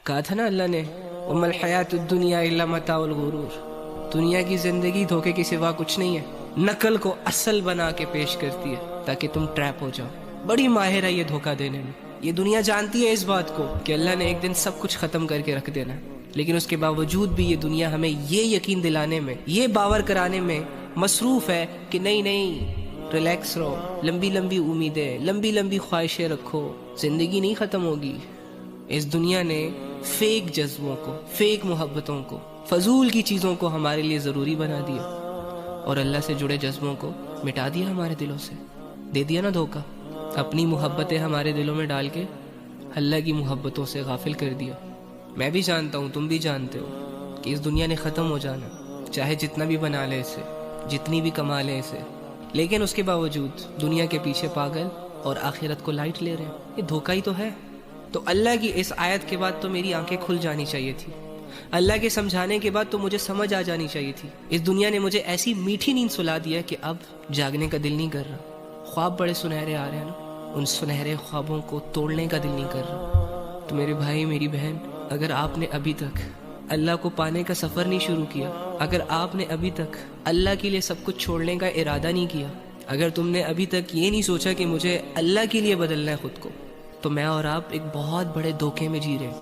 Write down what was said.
کہا تھا نا اللہ نے وَمَا الْحَيَاةُ الدُّنْيَا إِلَّا مَتَاعُ الْغُرُورِ، دنیا کی زندگی دھوکے کے سوا کچھ نہیں ہے، نقل کو اصل بنا کے پیش کرتی ہے تاکہ تم ٹریپ ہو جاؤ۔ بڑی ماہر ہے یہ دھوکہ دینے میں۔ یہ دنیا جانتی ہے اس بات کو کہ اللہ نے ایک دن سب کچھ ختم کر کے رکھ دینا ہے، لیکن اس کے باوجود بھی یہ دنیا ہمیں یہ یقین دلانے میں، یہ باور کرانے میں مصروف ہے کہ نہیں نہیں، ریلیکس رہو، لمبی لمبی امیدیں، لمبی لمبی خواہشیں رکھو، زندگی نہیں ختم ہوگی۔ اس دنیا نے فیک جذبوں کو، فیک محبتوں کو، فضول کی چیزوں کو ہمارے لیے ضروری بنا دیا، اور اللہ سے جڑے جذبوں کو مٹا دیا ہمارے دلوں سے۔ دے دیا نا دھوکہ، اپنی محبتیں ہمارے دلوں میں ڈال کے اللہ کی محبتوں سے غافل کر دیا۔ میں بھی جانتا ہوں، تم بھی جانتے ہو کہ اس دنیا نے ختم ہو جانا، چاہے جتنا بھی بنا لے اسے، جتنی بھی کما لے اسے، لیکن اس کے باوجود دنیا کے پیچھے پاگل اور آخرت کو لائٹ لے رہے ہیں۔ یہ دھوکہ ہی تو ہے۔ تو اللہ کی اس آیت کے بعد تو میری آنکھیں کھل جانی چاہیے تھی، اللہ کے سمجھانے کے بعد تو مجھے سمجھ آ جانی چاہیے تھی۔ اس دنیا نے مجھے ایسی میٹھی نیند سلا دیا کہ اب جاگنے کا دل نہیں کر رہا۔ خواب بڑے سنہرے آ رہے ہیں نا، ان سنہرے خوابوں کو توڑنے کا دل نہیں کر رہا۔ تو میرے بھائی، میری بہن، اگر آپ نے ابھی تک اللہ کو پانے کا سفر نہیں شروع کیا، اگر آپ نے ابھی تک اللہ کے لیے سب کچھ چھوڑنے کا ارادہ نہیں کیا، اگر تم نے ابھی تک یہ نہیں سوچا کہ مجھے اللہ کے لیے بدلنا ہے خود کو، تو میں اور آپ ایک بہت بڑے دھوکے میں جی رہے ہیں۔